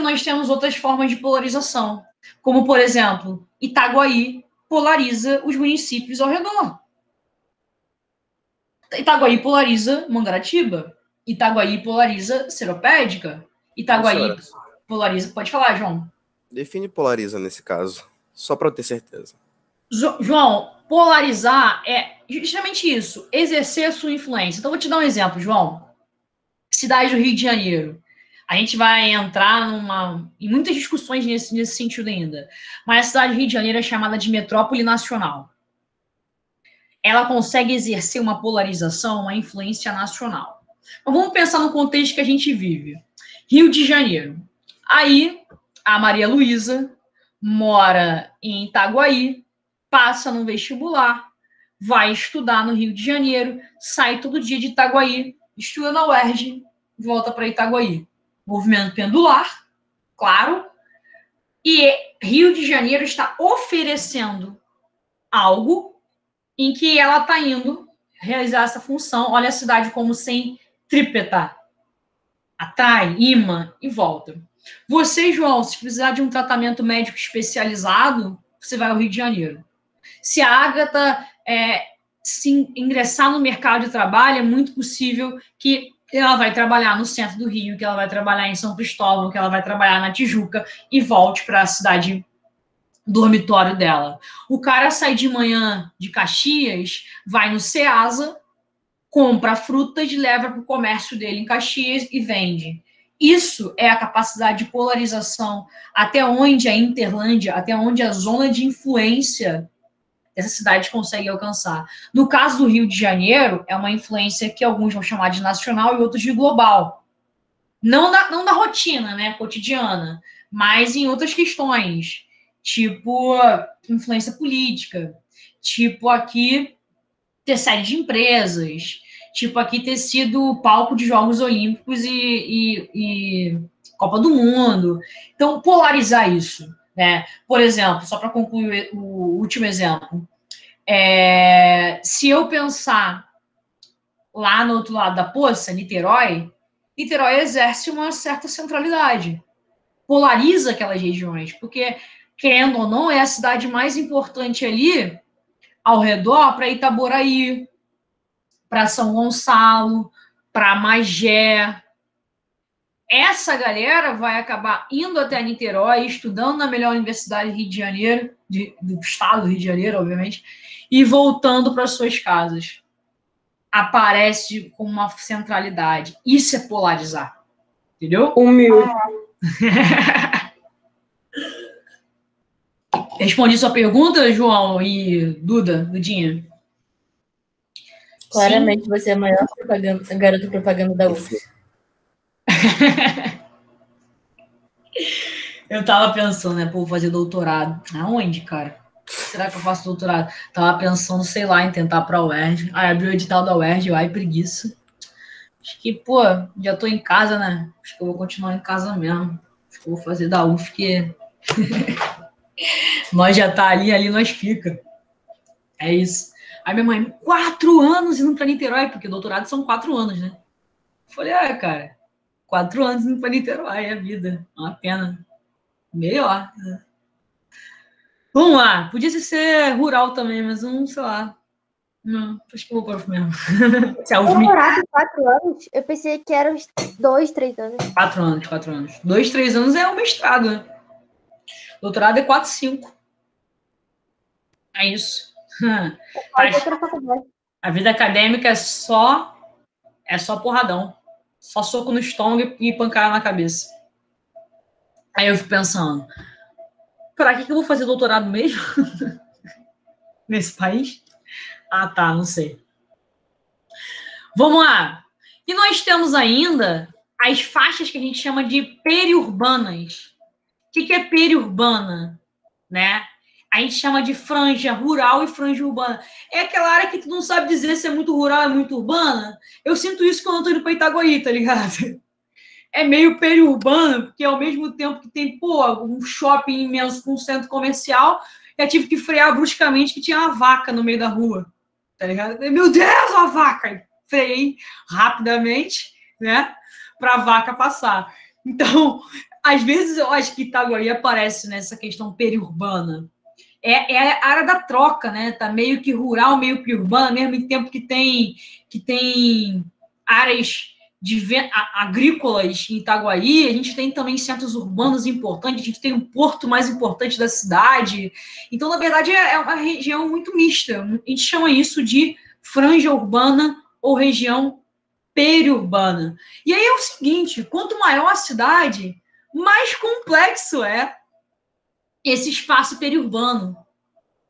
nós temos outras formas de polarização, como, por exemplo, Itaguaí polariza os municípios ao redor. Itaguaí polariza Mangaratiba. Itaguaí polariza Seropédica. Itaguaí Professora, polariza... Pode falar, João. define polariza nesse caso, só para eu ter certeza. João, polarizar é justamente isso, exercer a sua influência. Então, vou te dar um exemplo, João. Cidade do Rio de Janeiro. A gente vai entrar em muitas discussões nesse sentido ainda. Mas a cidade do Rio de Janeiro é chamada de metrópole nacional. Ela consegue exercer uma polarização, uma influência nacional. Então, vamos pensar no contexto que a gente vive. Rio de Janeiro. Aí, a Maria Luísa mora em Itaguaí, passa no vestibular, vai estudar no Rio de Janeiro, sai todo dia de Itaguaí, estuda na UERJ, volta para Itaguaí. Movimento pendular, claro. E Rio de Janeiro está oferecendo algo em que ela está indo realizar essa função. Olha a cidade como centrípeta. Atrai, imã e volta. Você, João, se precisar de um tratamento médico especializado, você vai ao Rio de Janeiro. Se a Agatha se ingressar no mercado de trabalho, é muito possível que ela vai trabalhar no centro do Rio, que ela vai trabalhar em São Cristóvão, que ela vai trabalhar na Tijuca e volte para a cidade dormitório dela. O cara sai de manhã de Caxias, vai no Ceasa, compra frutas, leva para o comércio dele em Caxias e vende. Isso é a capacidade de polarização, até onde a Interlândia, até onde a zona de influência dessa cidade consegue alcançar. No caso do Rio de Janeiro, é uma influência que alguns vão chamar de nacional e outros de global. Não da rotina, né, cotidiana, mas em outras questões, tipo influência política, tipo aqui ter sede de empresas, tipo aqui ter sido palco de Jogos Olímpicos e Copa do Mundo. Então, polarizar isso, né? Por exemplo, só para concluir o último exemplo, se eu pensar lá no outro lado da poça, Niterói exerce uma certa centralidade, polariza aquelas regiões, porque, querendo ou não, é a cidade mais importante ali ao redor para Itaboraí, para São Gonçalo, para Magé. Essa galera vai acabar indo até Niterói, estudando na melhor universidade do Rio de Janeiro, do estado do Rio de Janeiro, obviamente, e voltando para suas casas. Aparece com uma centralidade. Isso é polarizar. Entendeu? Humilde. Respondi sua pergunta, João e Dudinha? Claramente você é a maior garota propaganda da UF. Eu tava pensando, né, pô, fazer doutorado. Aonde, cara? Será que eu faço doutorado? Tava pensando, sei lá, em tentar pra UERJ. Aí abriu o edital da UERJ, ai, preguiça. Acho que, pô, já tô em casa, né? Acho que eu vou continuar em casa mesmo. Acho que eu vou fazer da UF, que nós já tá ali nós fica. É isso. Aí minha mãe, 4 anos indo pra Niterói, porque doutorado são 4 anos, né? Eu falei, cara, 4 anos indo pra Niterói, é a vida. É uma pena. Melhor. Né? Vamos lá. Podia ser rural também, mas não, sei lá. Não, acho que eu vou para o mesmo. Doutorado 4 anos? Eu pensei que eram 2, 3 anos. 4 anos, 4 anos. 2, 3 anos é o mestrado, né? Doutorado é 4, 5. É isso. A vida acadêmica é só porradão. Só soco no estômago e pancada na cabeça. Aí eu fico pensando, para que eu vou fazer doutorado mesmo? Nesse país? Ah, tá, não sei. Vamos lá. E nós temos ainda as faixas que a gente chama de periurbanas. O que é periurbana? Né? A gente chama de franja rural e franja urbana. É aquela área que tu não sabe dizer se é muito rural ou é muito urbana. Eu sinto isso quando eu tô indo para Itaguaí, tá ligado? É meio periurbano, porque ao mesmo tempo que tem, um shopping imenso com um centro comercial, eu tive que frear bruscamente que tinha uma vaca no meio da rua, tá ligado? Meu Deus, a vaca! Freiei rapidamente, né, pra vaca passar. Então, às vezes eu acho que Itaguaí aparece nessa questão periurbana. É a área da troca, né? Tá meio que rural, meio que urbana, ao mesmo tempo que tem áreas agrícolas em Itaguaí, a gente tem também centros urbanos importantes, a gente tem um porto mais importante da cidade. Então, na verdade, é uma região muito mista. A gente chama isso de franja urbana ou região periurbana. E aí é o seguinte, quanto maior a cidade, mais complexo é esse espaço periurbano,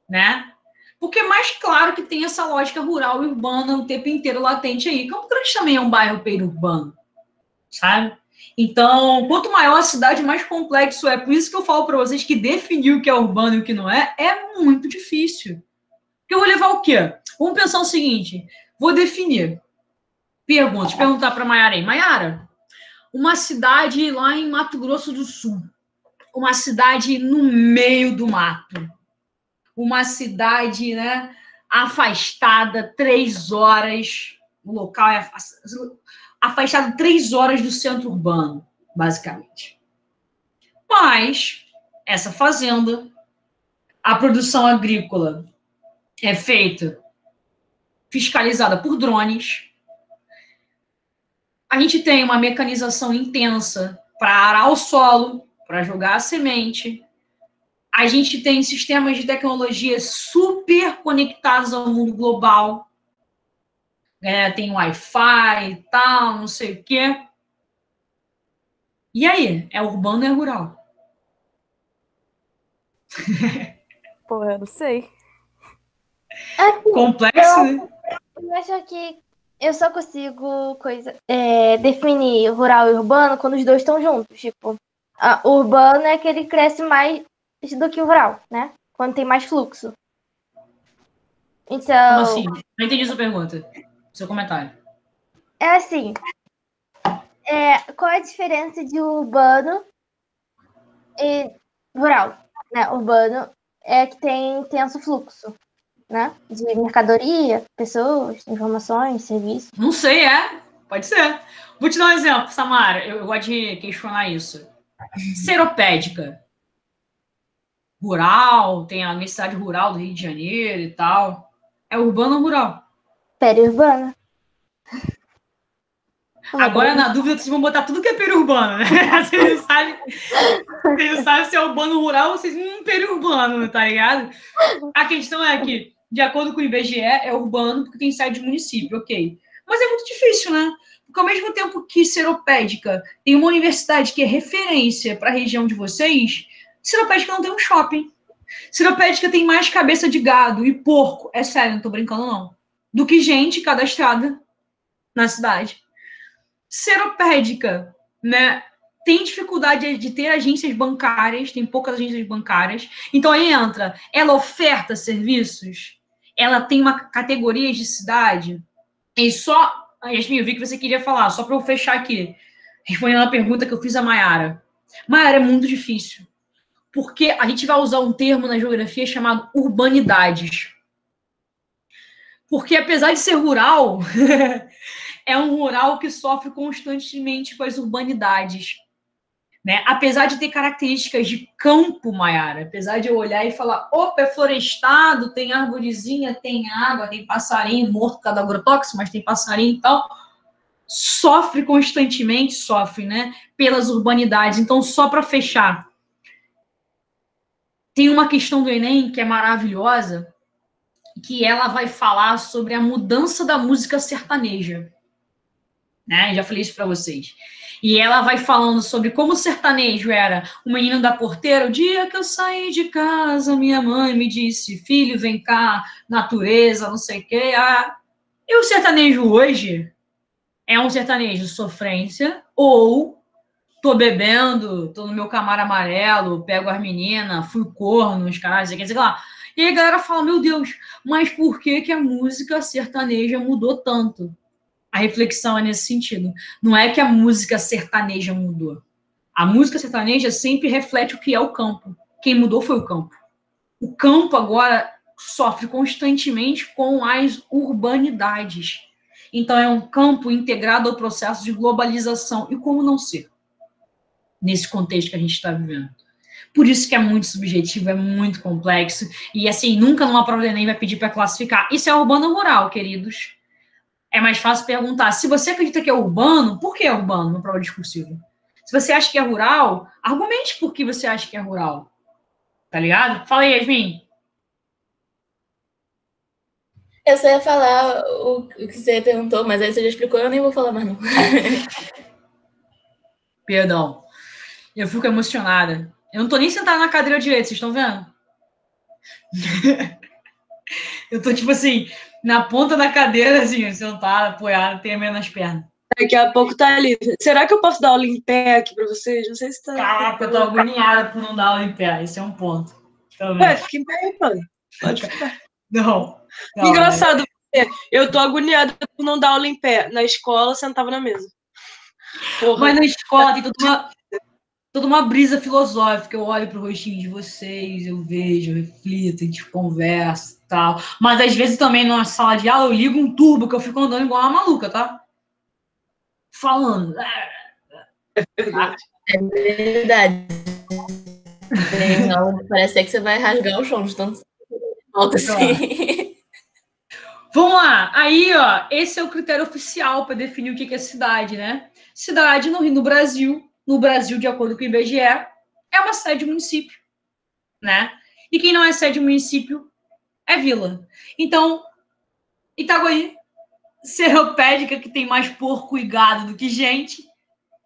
né? Porque é mais claro que tem essa lógica rural e urbana o tempo inteiro latente aí. Campo Grande também é um bairro periurbano, sabe? Então, quanto maior a cidade, mais complexo é. Por isso que eu falo para vocês que definir o que é urbano e o que não é muito difícil. Porque eu vou levar o quê? Vamos pensar o seguinte, vou definir. Perguntar para Maiara aí. Maiara, uma cidade lá em Mato Grosso do Sul, uma cidade no meio do mato, uma cidade, né, afastada 3 horas, o local é afastado 3 horas do centro urbano, basicamente. Mas essa fazenda, a produção agrícola é feita, fiscalizada por drones. A gente tem uma mecanização intensa para arar o solo, para jogar a semente. A gente tem sistemas de tecnologia super conectados ao mundo global. Tem Wi-Fi e tal, não sei o quê. E aí? É urbano ou é rural? Pô, eu não sei. Complexo, né? Eu acho que eu só consigo definir rural e urbano quando os dois estão juntos. Tipo, o urbano é que ele cresce mais do que o rural, né? Quando tem mais fluxo. Então. Como assim? Não entendi sua pergunta. Seu comentário. É assim. Qual é a diferença de urbano e rural? Né? Urbano é que tem intenso fluxo, né? De mercadoria, pessoas, informações, serviços. Não sei, pode ser. Vou te dar um exemplo, Samara. Eu gosto de questionar isso. Seropédica. Rural, tem a Universidade Rural do Rio de Janeiro e tal. É urbano ou rural? Periurbana. Agora, na dúvida, vocês vão botar tudo que é periurbano, né? Vocês não sabem se é urbano ou rural ou se é periurbano, tá ligado? A questão é que, de acordo com o IBGE, é urbano porque tem sede de município, ok. Mas é muito difícil, né? Porque ao mesmo tempo que Seropédica tem uma universidade que é referência para a região de vocês, Seropédica não tem um shopping. Seropédica tem mais cabeça de gado e porco, é sério, não tô brincando não, do que gente cadastrada na cidade. Seropédica, né, tem dificuldade de ter agências bancárias, tem poucas agências bancárias, então aí entra, ela oferta serviços, ela tem uma categoria de cidade, e só, Yasmin, eu vi que você queria falar, só para eu fechar aqui, respondendo a pergunta que eu fiz a Maiara. Maiara, é muito difícil, porque a gente vai usar um termo na geografia chamado urbanidades. Porque apesar de ser rural, é um rural que sofre constantemente com as urbanidades. Né? Apesar de ter características de campo, Maiara, apesar de eu olhar e falar, opa, é florestado, tem arvorezinha, tem água, tem passarinho morto por causa do agrotóxico, mas tem passarinho e tal, sofre constantemente, né, pelas urbanidades. Então, só para fechar, tem uma questão do Enem que é maravilhosa, que ela vai falar sobre a mudança da música sertaneja. Né? Já falei isso para vocês. E ela vai falando sobre como o sertanejo era o menino da porteira. O dia que eu saí de casa, minha mãe me disse, filho, vem cá, natureza, não sei o quê. E o sertanejo hoje é um sertanejo sofrência ou tô bebendo, tô no meu Camaro amarelo, pego as meninas, fui corno, os caras, quer dizer lá. E aí a galera fala, meu Deus, mas por que a música sertaneja mudou tanto? A reflexão é nesse sentido. Não é que a música sertaneja mudou. A música sertaneja sempre reflete o que é o campo. Quem mudou foi o campo. O campo agora sofre constantemente com as urbanidades. Então é um campo integrado ao processo de globalização. E como não ser? nesse contexto que a gente está vivendo. Por isso que é muito subjetivo, é muito complexo, e assim, nunca numa prova do Enem vai pedir para classificar. Isso é urbano ou rural, queridos? É mais fácil perguntar, se você acredita que é urbano, por que é urbano na prova discursiva? Se você acha que é rural, argumente por que você acha que é rural. Tá ligado? Fala aí, Yasmin. Eu só ia falar o que você perguntou, mas aí você já explicou, eu nem vou falar mais não. Perdão. Eu fico emocionada. Eu não tô nem sentada na cadeira direito, vocês estão vendo? Eu tô, tipo assim, na ponta da cadeira, assim, sentada, apoiada, tremendo nas pernas. Daqui a pouco tá ali. Será que eu posso dar aula em pé aqui pra vocês? Não sei se tá. Caraca, eu tô agoniada por não dar aula em pé. Esse é um ponto. Ué, fica em pé, mano. Pode ficar. Não. Engraçado, eu tô agoniada por não dar aula em pé. Na escola, sentava na mesa. Porra. Mas na escola tem toda uma brisa filosófica. Eu olho pro rostinho de vocês, eu vejo, eu reflito, a gente conversa e tal. Mas às vezes também numa sala de aula eu ligo um turbo que eu fico andando igual uma maluca, tá? Falando. É verdade. Parece que você vai rasgar o chão de tanto volta assim. Vamos lá. Aí, ó, esse é o critério oficial para definir o que é cidade, né? Cidade no Brasil, de acordo com o IBGE, é uma sede de município, né? E quem não é sede de município é vila. Então, Itaguaí, Serropédica, que tem mais porco e gado do que gente,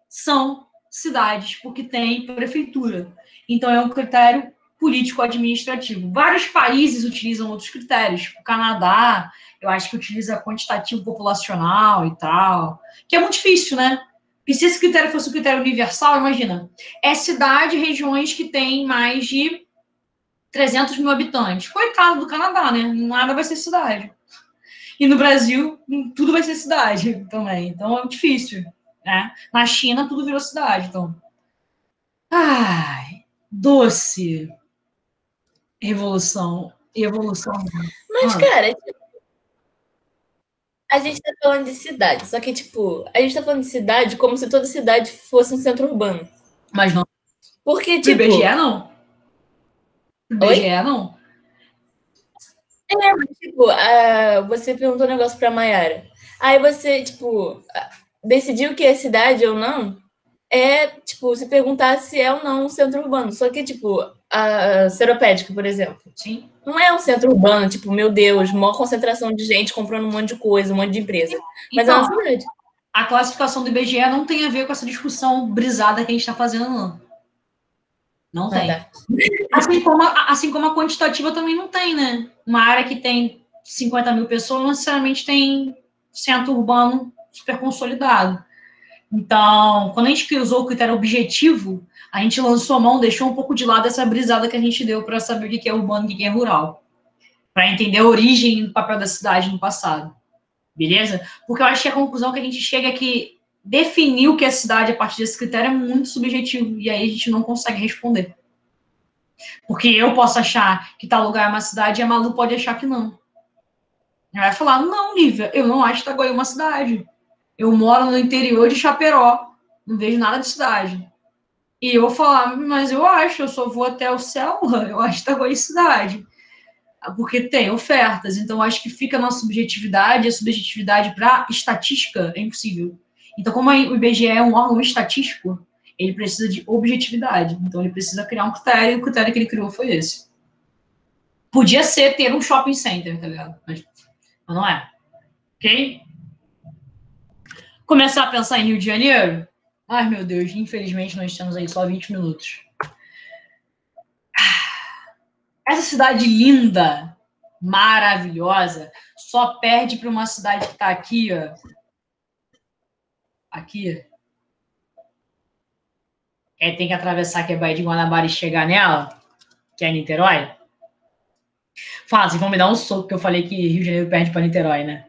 são cidades, porque tem prefeitura. Então, é um critério político-administrativo. Vários países utilizam outros critérios. O Canadá, eu acho que utiliza quantitativo populacional e tal, que é muito difícil, né? Porque se esse critério fosse um critério universal, imagina, é cidade, regiões que têm mais de 300 mil habitantes. Coitado do Canadá, né? Nada vai ser cidade. E no Brasil, tudo vai ser cidade também. Então, é difícil, né? Na China, tudo virou cidade, então. Ai, doce. Revolução. Evolução. Mas, cara, a gente tá falando de cidade, só que, tipo, a gente tá falando de cidade como se toda cidade fosse um centro urbano. Mas não. Porque, tipo... O IBGE, não. O IBGE, não. É, mas, tipo, você perguntou um negócio pra Mayara. Aí você, tipo, decidiu que é cidade ou não, tipo, se perguntar se é ou não um centro urbano. Só que, tipo, a Seropédica, por exemplo. Sim. Não é um centro urbano, tipo, meu Deus, maior concentração de gente comprando um monte de coisa, um monte de empresa. Mas então, é uma cidade. A classificação do IBGE não tem a ver com essa discussão brisada que a gente está fazendo, não. Não tem. Assim como a quantitativa também não tem, né? Uma área que tem 50 mil pessoas não necessariamente tem centro urbano super consolidado. Então, quando a gente usou o critério objetivo, a gente lançou a mão, deixou um pouco de lado essa brisada que a gente deu para saber o que é urbano e o que é rural. Para entender a origem do papel da cidade no passado. Beleza? Porque eu acho que a conclusão que a gente chega é que definir o que é cidade a partir desse critério é muito subjetivo. E aí a gente não consegue responder. Porque eu posso achar que tal lugar é uma cidade e a Malu pode achar que não. Ela vai falar, não, Lívia, eu não acho Itaguaí uma cidade. Eu moro no interior de Chaperó, não vejo nada de cidade. E eu vou falar, mas eu acho, eu só vou até o céu, eu acho Itaguaí cidade. Porque tem ofertas, então acho que fica na subjetividade, a subjetividade para estatística é impossível. Então, como o IBGE é um órgão estatístico, ele precisa de objetividade. Então, ele precisa criar um critério, e o critério que ele criou foi esse. Podia ser ter um shopping center, tá ligado? Mas não é. Ok? Começar a pensar em Rio de Janeiro? Ai, meu Deus, infelizmente nós temos aí só 20 minutos. Essa cidade linda, maravilhosa, só perde para uma cidade que está aqui, ó. Aqui. Tem que atravessar aqui a Baía de Guanabara e chegar nela, que é Niterói. Fala, vocês vão me dar um soco que eu falei que Rio de Janeiro perde para Niterói, né?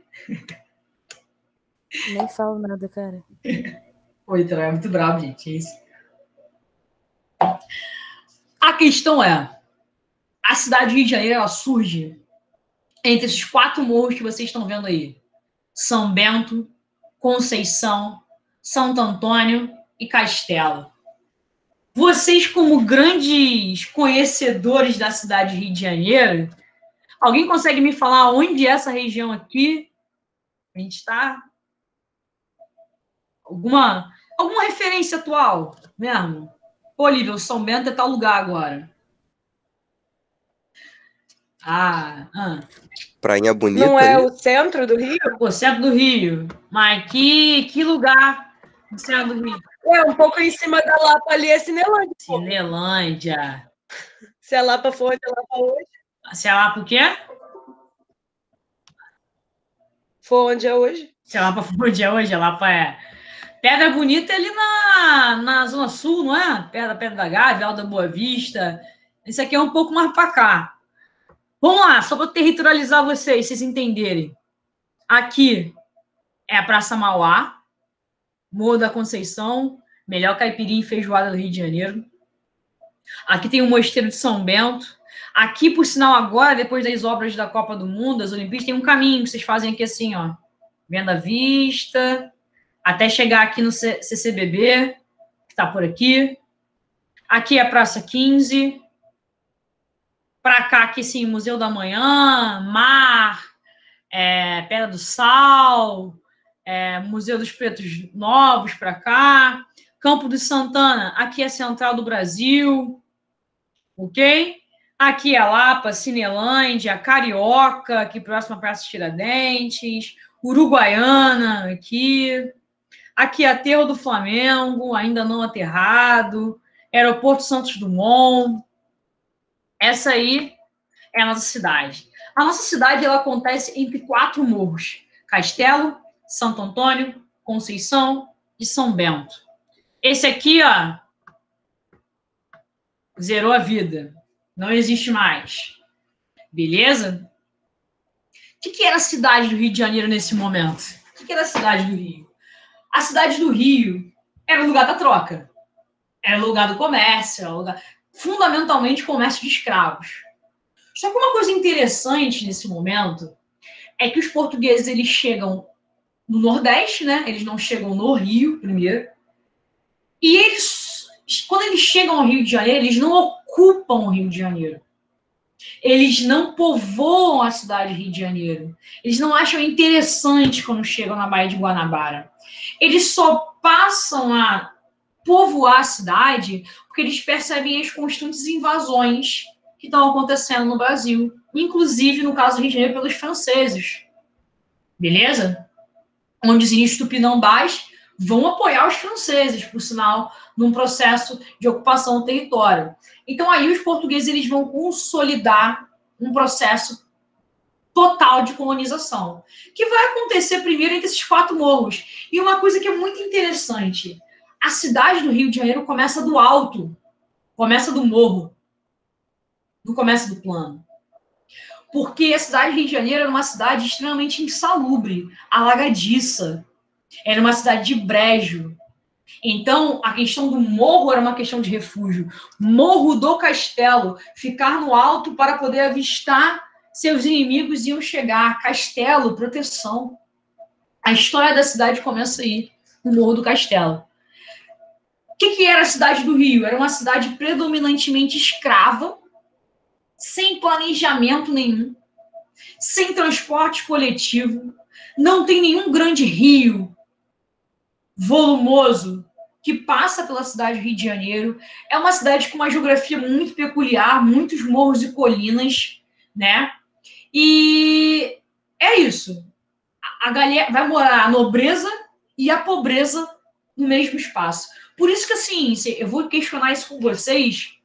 Nem falo nada, cara. Pô, Niterói é muito brabo, gente. É isso. A questão é, a cidade de Rio de Janeiro, ela surge entre esses 4 morros que vocês estão vendo aí. São Bento, Conceição, Santo Antônio e Castelo. vocês, como grandes conhecedores da cidade de Rio de Janeiro, alguém consegue me falar onde é essa região aqui? A gente está... Alguma referência atual mesmo? Pô, Lívia, o São Bento é tal lugar agora. Prainha Bonita. Não é ali. o centro do Rio? Pô, centro do Rio. Mas que lugar no centro do Rio? É, um pouco em cima da Lapa ali é Cinelândia. Cinelândia. Se a Lapa for onde a Lapa hoje. Se a Lapa o quê? For onde é hoje. Se a Lapa for onde é hoje, a Lapa é... Pedra Bonita é ali na Zona Sul, não é? Perto da Pedra da Gávea, Alta Boa Vista. Esse aqui é um pouco mais para cá. Vamos lá, só para territorializar vocês entenderem. Aqui é a Praça Mauá, Morro da Conceição, melhor caipirinha e feijoada do Rio de Janeiro. Aqui tem o Mosteiro de São Bento. Aqui, por sinal, agora, depois das obras da Copa do Mundo, das Olimpíadas, tem um caminho que vocês fazem aqui assim, ó. Venda à vista, até chegar aqui no CCBB, que está por aqui. Aqui é a Praça 15. Para cá, aqui sim, Museu da Manhã, Mar, Pedra do Sal, Museu dos Pretos Novos para cá. Campo do Santana, aqui é a Central do Brasil, ok? Aqui é a Lapa, Cinelândia, Carioca, aqui próximo à Praça Tiradentes, Uruguaiana, aqui. Aqui é Aterro do Flamengo, ainda não aterrado, Aeroporto Santos Dumont. Essa aí é a nossa cidade. A nossa cidade, ela acontece entre 4 morros: Castelo, Santo Antônio, Conceição e São Bento. Esse aqui, ó, zerou a vida. Não existe mais. Beleza? O que era a cidade do Rio de Janeiro nesse momento? O que era a cidade do Rio? A cidade do Rio era o lugar da troca. Era o lugar do comércio, era o lugar... fundamentalmente comércio de escravos. Só que uma coisa interessante nesse momento é que os portugueses, eles chegam no Nordeste, né? Eles não chegam no Rio primeiro. E eles, quando eles chegam ao Rio de Janeiro, eles não ocupam o Rio de Janeiro. Eles não povoam a cidade de Rio de Janeiro. Eles não acham interessante quando chegam na Baía de Guanabara. Eles só passam a povoar a cidade porque eles percebem as constantes invasões que estão acontecendo no Brasil, inclusive, no caso do Rio de Janeiro, pelos franceses. Beleza? Onde os índios tupinambás vão apoiar os franceses, por sinal, num processo de ocupação do território. Então, aí os portugueses, eles vão consolidar um processo total de colonização, que vai acontecer primeiro entre esses 4 morros. E uma coisa que é muito interessante, a cidade do Rio de Janeiro começa do alto, começa do morro, não começa do plano. Porque a cidade do Rio de Janeiro era uma cidade extremamente insalubre, alagadiça, era uma cidade de brejo. Então, a questão do morro era uma questão de refúgio. Morro do Castelo, ficar no alto para poder avistar seus inimigos iam chegar. Castelo, proteção. A história da cidade começa aí, no Morro do Castelo. O que era a cidade do Rio? Era uma cidade predominantemente escrava, sem planejamento nenhum, sem transporte coletivo, não tem nenhum grande rio volumoso que passa pela cidade do Rio de Janeiro. É uma cidade com uma geografia muito peculiar, muitos morros e colinas, né? E é isso. A galera vai morar a nobreza e a pobreza no mesmo espaço. Por isso que, assim, eu vou questionar isso com vocês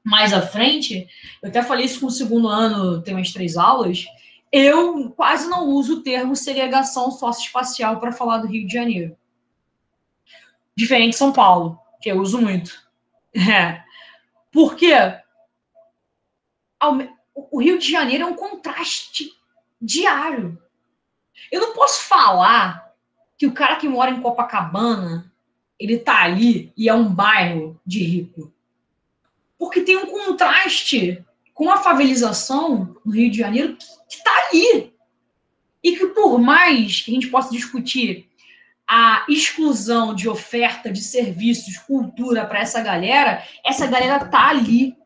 mais à frente. Eu até falei isso com o 2º ano, tem umas 3 aulas. Eu quase não uso o termo segregação socioespacial para falar do Rio de Janeiro. Diferente de São Paulo, que eu uso muito. Porque o Rio de Janeiro é um contraste diário. Eu não posso falar que o cara que mora em Copacabana, ele tá ali e é um bairro de rico. Porque tem um contraste com a favelização no Rio de Janeiro que tá ali. E que por mais que a gente possa discutir a exclusão de oferta de serviços, cultura para essa galera tá ali.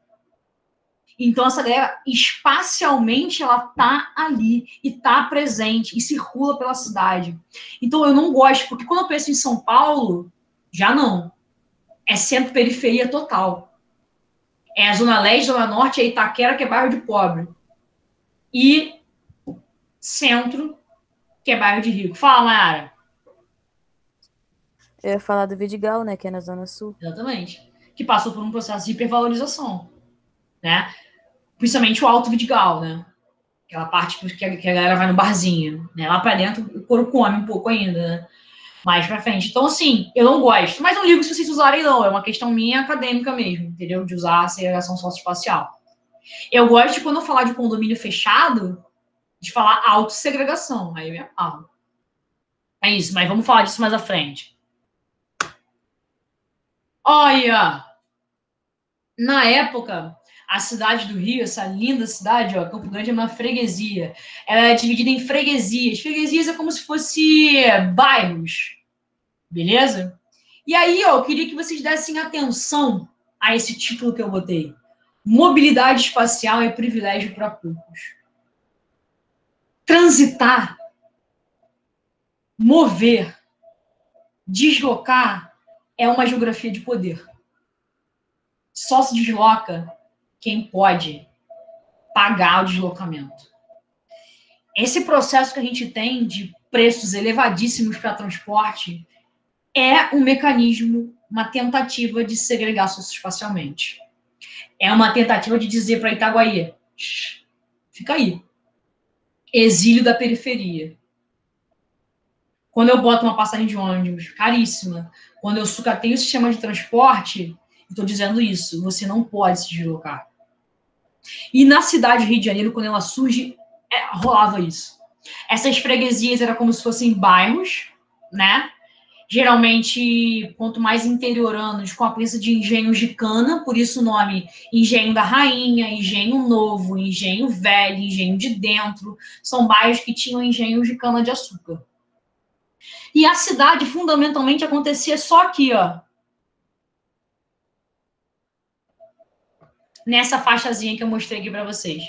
Então, essa galera, espacialmente, ela tá ali e tá presente e circula pela cidade. Então, eu não gosto, porque quando eu penso em São Paulo, já não. É centro-periferia total. É a Zona Leste, Zona Norte, é Itaquera, que é bairro de pobre. E centro, que é bairro de rico. Fala, Mayara. Eu ia falar do Vidigal, né? Que é na Zona Sul. Exatamente. Que passou por um processo de hipervalorização, né? Principalmente o Alto Vidigal, né? Aquela parte que a galera vai no barzinho, né? Lá pra dentro o couro come um pouco ainda, né? Mais pra frente. Então, assim, eu não gosto. Mas não ligo se vocês usarem, não. É uma questão minha acadêmica mesmo, entendeu? De usar a segregação socioespacial. Eu gosto de, quando eu falar de condomínio fechado, de falar autossegregação. Aí eu me amarro. É isso, mas vamos falar disso mais à frente. Olha! Na época, a cidade do Rio, essa linda cidade, ó, Campo Grande é uma freguesia. Ela é dividida em freguesias. Freguesias é como se fosse bairros. Beleza? E aí, ó, eu queria que vocês dessem atenção a esse título que eu botei. Mobilidade espacial é privilégio para poucos. Transitar, mover, deslocar é uma geografia de poder. Só se desloca quem pode pagar o deslocamento. Esse processo que a gente tem de preços elevadíssimos para transporte é um mecanismo, uma tentativa de segregar socioespacialmente. É uma tentativa de dizer para Itaguaí, fica aí. Exílio da periferia. Quando eu boto uma passagem de ônibus caríssima, quando eu sucateio o sistema de transporte, estou dizendo isso, você não pode se deslocar. E na cidade do Rio de Janeiro, quando ela surge, rolava isso. Essas freguesias eram como se fossem bairros, né? Geralmente, quanto mais interioranos, com a presença de engenhos de cana, por isso o nome Engenho da Rainha, Engenho Novo, Engenho Velho, Engenho de Dentro, são bairros que tinham engenhos de cana-de-açúcar. E a cidade, fundamentalmente, acontecia só aqui, ó. Nessa faixazinha que eu mostrei aqui para vocês.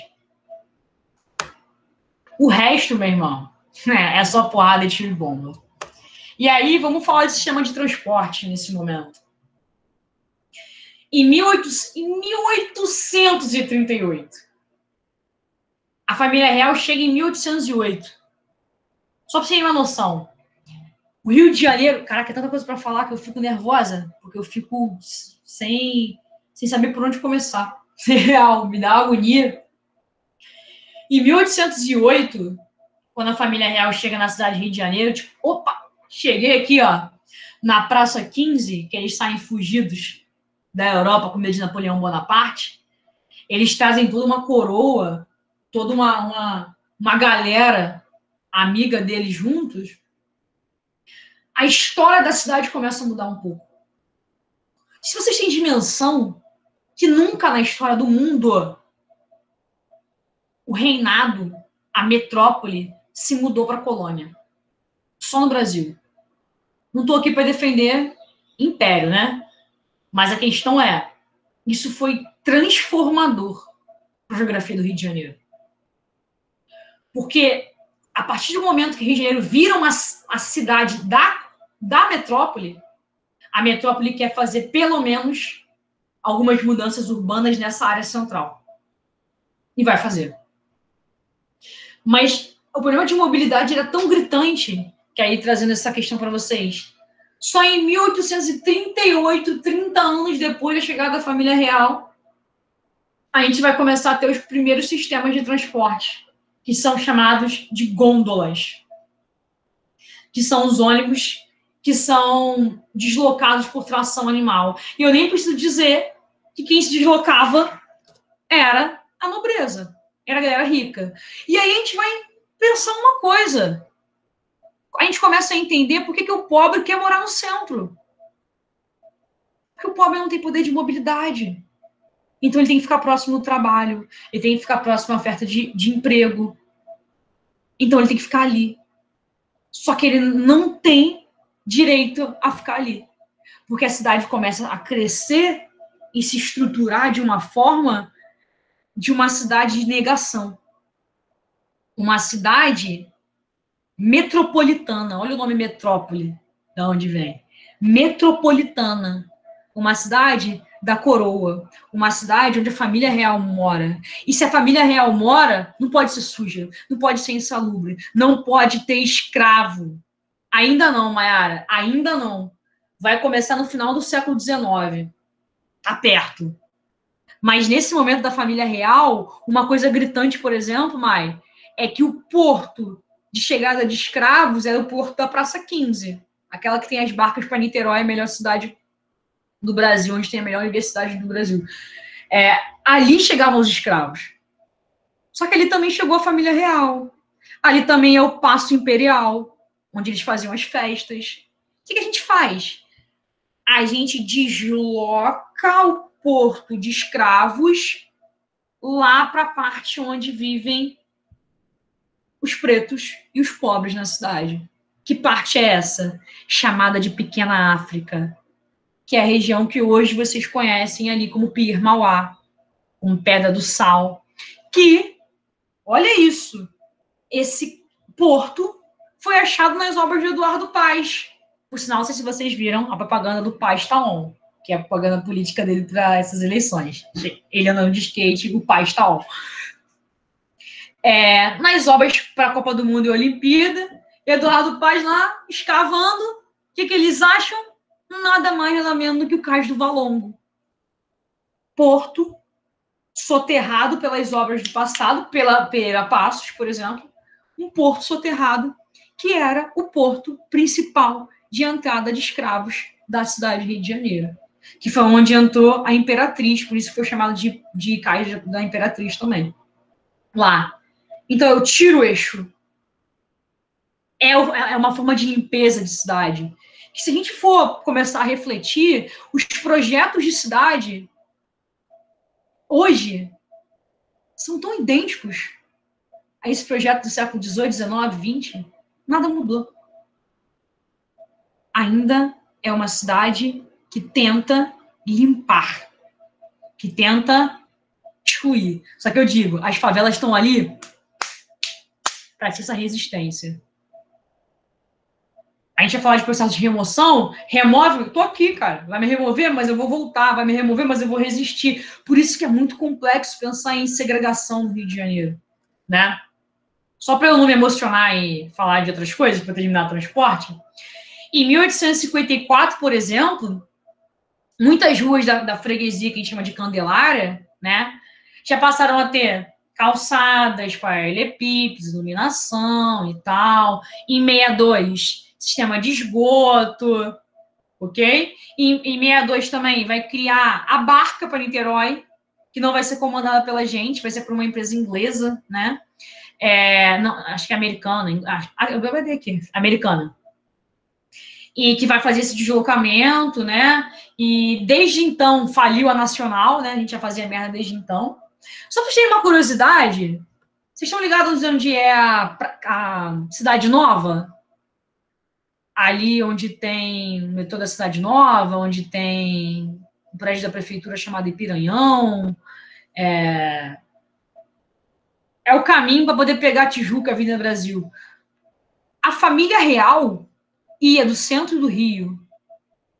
O resto, meu irmão, é só porrada de tiro e bomba. E aí, vamos falar de sistema de transporte nesse momento. Em 1838, a família real chega em 1808. Só para vocês terem uma noção. O Rio de Janeiro... Caraca, é tanta coisa para falar que eu fico nervosa, porque eu fico sem saber por onde começar. Real, me dá agonia. Em 1808, quando a família real chega na cidade do Rio de Janeiro, tipo, opa, cheguei aqui, ó, na Praça 15, que eles saem fugidos da Europa com medo de Napoleão Bonaparte. Eles trazem toda uma coroa, toda uma galera amiga deles juntos. A história da cidade começa a mudar um pouco. Se vocês têm dimensão que nunca na história do mundo o reinado, a metrópole, se mudou para colônia. Só no Brasil. Não estou aqui para defender império, né? Mas a questão é, isso foi transformador para a geografia do Rio de Janeiro. Porque a partir do momento que o Rio de Janeiro vira a cidade da metrópole, a metrópole quer fazer pelo menos algumas mudanças urbanas nessa área central. E vai fazer. Mas o problema de mobilidade era tão gritante, que aí trazendo essa questão para vocês, só em 1838, 30 anos depois da chegada da família real, a gente vai começar a ter os primeiros sistemas de transporte, que são chamados de gôndolas, que são os ônibus que são deslocados por tração animal. E eu nem preciso dizer que quem se deslocava era a nobreza, era a galera rica. E aí a gente vai pensar uma coisa. A gente começa a entender por que o pobre quer morar no centro. Porque o pobre não tem poder de mobilidade. Então ele tem que ficar próximo do trabalho, ele tem que ficar próximo à oferta de emprego. Então ele tem que ficar ali. Só que ele não tem direito a ficar ali. Porque a cidade começa a crescer e se estruturar de uma forma de uma cidade de negação. Uma cidade metropolitana. Olha o nome metrópole, de onde vem. Metropolitana. Uma cidade da coroa. Uma cidade onde a família real mora. E se a família real mora, não pode ser suja, não pode ser insalubre, não pode ter escravo. Ainda não, Mayara, ainda não. Vai começar no final do século XIX. Tá perto. Mas nesse momento da família real, uma coisa gritante, por exemplo, Mai, é que o porto de chegada de escravos era o porto da Praça 15. Aquela que tem as barcas para Niterói, a melhor cidade do Brasil, onde tem a melhor universidade do Brasil. Ali chegavam os escravos. Só que ali também chegou a família real. Ali também é o Paço Imperial, onde eles faziam as festas. O que a gente faz? A gente desloca o porto de escravos lá para a parte onde vivem os pretos e os pobres na cidade. Que parte é essa? Chamada de Pequena África, que é a região que hoje vocês conhecem ali como Pir Mauá, como Pedra do Sal, que, olha isso, esse porto foi achado nas obras de Eduardo Paes. Por sinal, não sei se vocês viram a propaganda do Paes está on, que é a propaganda política dele para essas eleições. Ele andando de skate, o Paes está on. Nas obras para a Copa do Mundo e Olimpíada, Eduardo Paes lá, escavando, o que eles acham? Nada mais, nada menos do que o Cais do Valongo. Porto, soterrado pelas obras do passado, pela Passos, por exemplo, um porto soterrado, que era o porto principal de entrada de escravos da cidade de Rio de Janeiro, que foi onde entrou a Imperatriz, por isso foi chamado de Cais da Imperatriz também. Lá. Então, eu tiro o eixo. É uma forma de limpeza de cidade. Que se a gente for começar a refletir, os projetos de cidade, hoje, são tão idênticos a esse projeto do século XVIII, XIX, XX. Nada mudou. Ainda é uma cidade que tenta limpar, que tenta excluir. Só que eu digo, as favelas estão ali para ter essa resistência. A gente vai falar de processo de remoção, remove, eu tô aqui, cara, vai me remover, mas eu vou voltar, vai me remover, mas eu vou resistir. Por isso que é muito complexo pensar em segregação no Rio de Janeiro, né? Só para eu não me emocionar e falar de outras coisas, para terminar o transporte, em 1854, por exemplo, muitas ruas da freguesia que a gente chama de Candelária, né, já passaram a ter calçadas, paralelepípedos, iluminação e tal. Em 62, sistema de esgoto, ok? Em 62 também vai criar a barca para Niterói, que não vai ser comandada pela gente, vai ser por uma empresa inglesa, né? Não, acho que é americana. Eu vou ver aqui. Americana. E que vai fazer esse deslocamento, né? E desde então faliu a Nacional, né? A gente já fazia merda desde então. Só para vocês terem uma curiosidade, vocês estão ligados onde é a Cidade Nova? Ali onde tem o metrô da Cidade Nova, onde tem o prédio da prefeitura chamado Ipiranhão. É o caminho para poder pegar a Tijuca, a Avenida Brasil. A família real ia do centro do Rio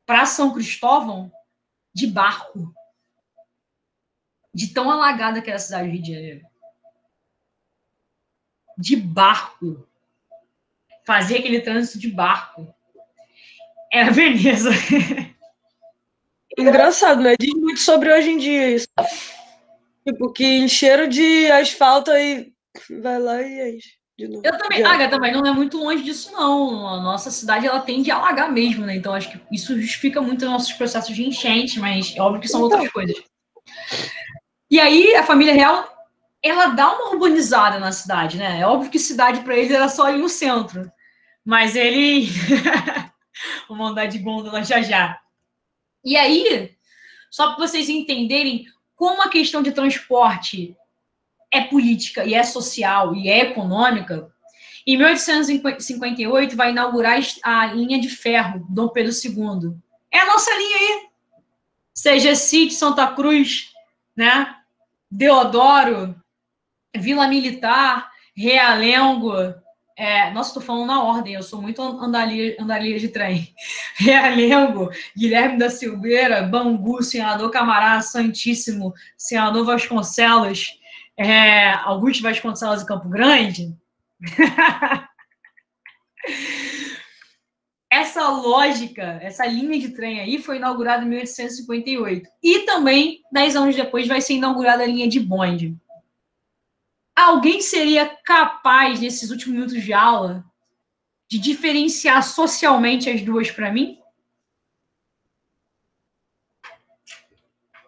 para São Cristóvão de barco. De tão alagada que era a cidade do Rio de Janeiro. De barco. Fazia aquele trânsito de barco. Era Veneza. Engraçado, né? Diz muito sobre hoje em dia isso. Tipo, que encheram de asfalto e vai lá e enche de novo. Eu também, Agatha, mas não é muito longe disso, não. A nossa cidade, ela tende a alagar mesmo, né? Então, acho que isso justifica muito os nossos processos de enchente, mas é óbvio que são outras coisas. E aí, a família real, ela dá uma urbanizada na cidade, né? É óbvio que cidade para eles era só ali no centro. Mas ele... Vamos andar de gôndola já já. E aí, só para vocês entenderem como a questão de transporte é política e é social e é econômica, Em 1858 vai inaugurar a linha de ferro, Dom Pedro II. É a nossa linha aí. Sergipe, Santa Cruz, né? Deodoro, Vila Militar, Realengo. Nossa, estou falando na ordem, eu sou muito andarilha de trem. Realengo, Guilherme da Silveira, Bangu, Senador Camará, Santíssimo, Senador Vasconcelos, Augusto Vasconcelos e Campo Grande. Essa lógica, essa linha de trem aí foi inaugurada em 1858. E também, 10 anos depois, vai ser inaugurada a linha de bonde. Alguém seria capaz, nesses últimos minutos de aula, de diferenciar socialmente as duas para mim?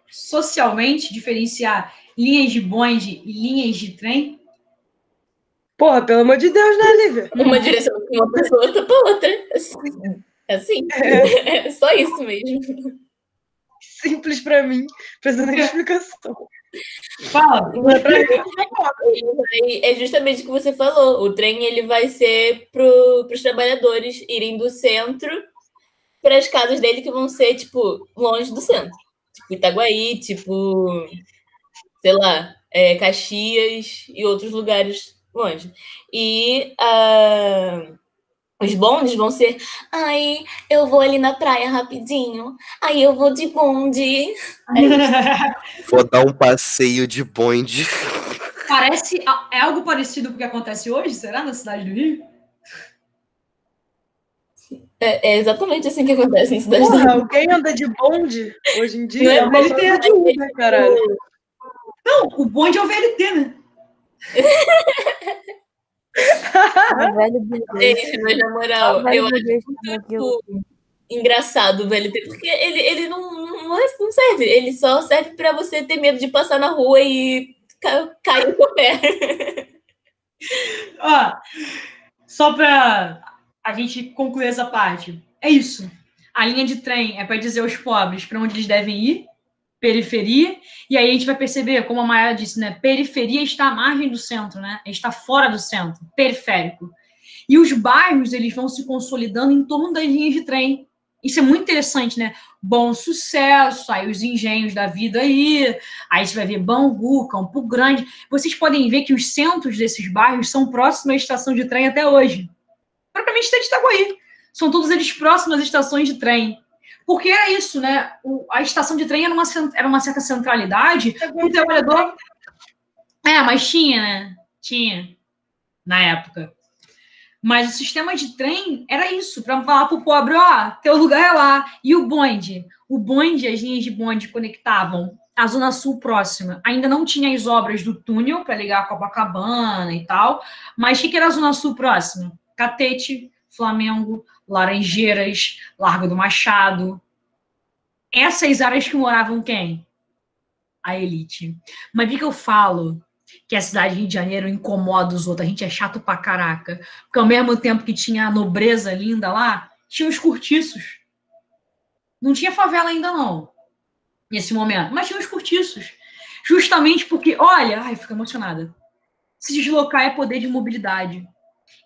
Socialmente, diferenciar linhas de bonde e linhas de trem? Porra, pelo amor de Deus, né, Lívia? Uma direção para uma pessoa, outra para outra. Assim. É só isso mesmo. Simples pra mim. Precisa de explicação. Fala. É justamente o que você falou. O trem ele vai ser para os trabalhadores irem do centro para as casas dele que vão ser, tipo, longe do centro. Tipo, Itaguaí, tipo, sei lá, Caxias e outros lugares longe. E os bondes vão ser, aí eu vou ali na praia rapidinho, aí eu vou de bonde. Vou dar um passeio de bonde. É algo parecido com o que acontece hoje, será, na cidade do Rio? É exatamente assim que acontece em cidade do Porra, Rio. alguém anda de bonde hoje em dia? Não é É uma coisa de Uber, caralho. Não, o bonde é o VLT, né? Velho burguês. Mas na moral, Velho eu acho burguês muito engraçado o VLT, porque ele não serve, ele só serve pra você ter medo de passar na rua e cair no seu pé. Ó, só para a gente concluir essa parte. É isso. A linha de trem é para dizer aos pobres para onde eles devem ir, periferia, e aí a gente vai perceber, como a Mayara disse, né? Periferia está à margem do centro, né? Está fora do centro, periférico. E os bairros, eles vão se consolidando em torno das linhas de trem. Isso é muito interessante, né? Bom Sucesso, aí os engenhos da vida aí você vai ver Bangu, Campo Grande. Vocês podem ver que os centros desses bairros são próximos à estação de trem até hoje. Propriamente está de Itaguaí. São todos eles próximos às estações de trem. Porque era isso, né? A estação de trem era uma certa centralidade. O trabalhador... mas tinha, né? Tinha, na época. Mas o sistema de trem era isso, para falar para o pobre, teu lugar é lá. E o bonde? O bonde, as linhas de bonde conectavam a Zona Sul próxima. Ainda não tinha as obras do túnel para ligar a Copacabana e tal. Mas o que era a Zona Sul próxima? Catete, Flamengo, Laranjeiras, Largo do Machado. Essas áreas que moravam quem? A elite. Mas o que eu falo? Que a cidade de Rio de Janeiro incomoda os outros, a gente é chato pra caraca. Porque ao mesmo tempo que tinha a nobreza linda lá, tinha os cortiços. Não tinha favela ainda não, nesse momento, mas tinha os cortiços. Justamente porque, olha, fico emocionada. Se deslocar é poder de mobilidade.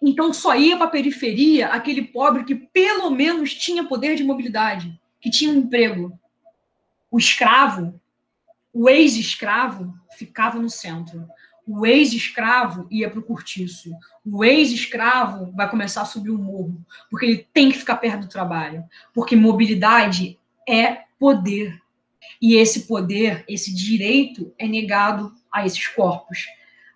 Então só ia pra periferia aquele pobre que pelo menos tinha poder de mobilidade, que tinha um emprego. O escravo, o ex-escravo, ficava no centro. O ex-escravo ia para o cortiço. O ex-escravo vai começar a subir o morro, porque ele tem que ficar perto do trabalho. Porque mobilidade é poder. E esse poder, esse direito, é negado a esses corpos.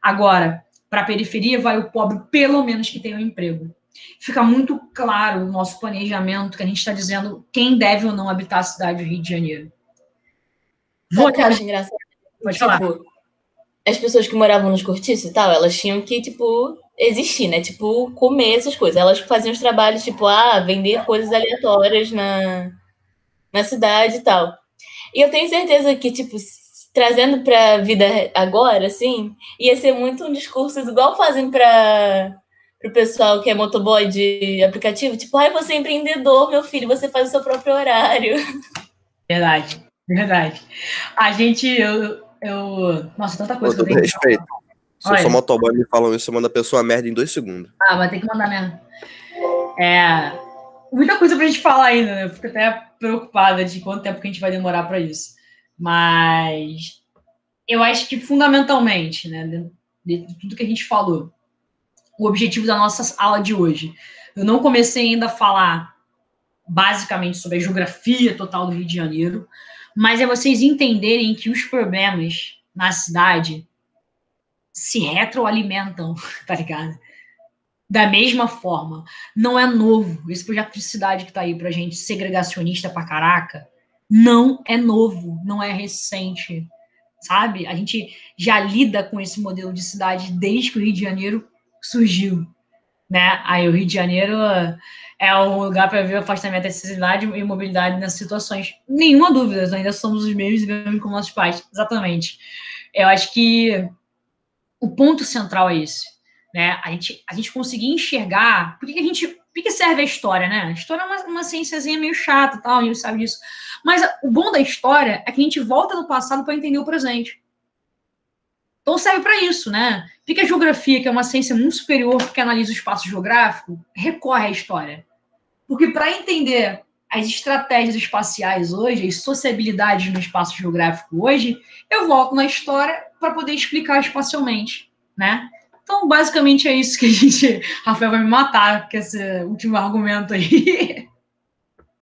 Agora, para a periferia vai o pobre, pelo menos que tenha um emprego. Fica muito claro o nosso planejamento, que a gente está dizendo quem deve ou não habitar a cidade do Rio de Janeiro. Sabe o que eu acho engraçado? Pode falar. As pessoas que moravam nos cortiços e tal, elas tinham que, existir, né? Comer essas coisas. Elas faziam os trabalhos, vender coisas aleatórias na cidade e tal. E eu tenho certeza que, trazendo para a vida agora, assim, ia ser muito um discurso igual fazem para o pessoal que é motoboy de aplicativo. Você é empreendedor, meu filho, você faz o seu próprio horário. Verdade. A gente, nossa, tanta coisa. Com todo respeito. Se eu sou motoboy e me falam isso, você manda a pessoa merda em 2 segundos. Ah, vai ter que mandar mesmo. Muita coisa pra gente falar ainda, né? Eu fico até preocupada de quanto tempo que a gente vai demorar para isso. Mas eu acho que fundamentalmente, né, de tudo que a gente falou, o objetivo da nossa aula de hoje, eu não comecei ainda a falar basicamente sobre a geografia total do Rio de Janeiro, mas é vocês entenderem que os problemas na cidade se retroalimentam, tá ligado? Da mesma forma. Não é novo. Esse projeto de cidade que tá aí pra gente, segregacionista pra caraca, não é novo, não é recente, sabe? A gente já lida com esse modelo de cidade desde que o Rio de Janeiro surgiu, né? Aí o Rio de Janeiro é um lugar para ver o afastamento da acessibilidade e mobilidade nessas situações. Nenhuma dúvida, nós ainda somos os mesmos e vivemos como nossos pais. Exatamente. Eu acho que o ponto central é esse, né? A gente conseguir enxergar por que serve a história, né? A história é uma ciênciazinha meio chata, tal, a gente sabe disso. Mas o bom da história é que a gente volta no passado para entender o presente. Então serve para isso, né? Por que a geografia, que é uma ciência muito superior que analisa o espaço geográfico, recorre à história? Porque para entender as estratégias espaciais hoje, as sociabilidades no espaço geográfico hoje, eu volto na história para poder explicar espacialmente, né? Então, basicamente é isso que a gente... Rafael vai me matar com esse último argumento aí.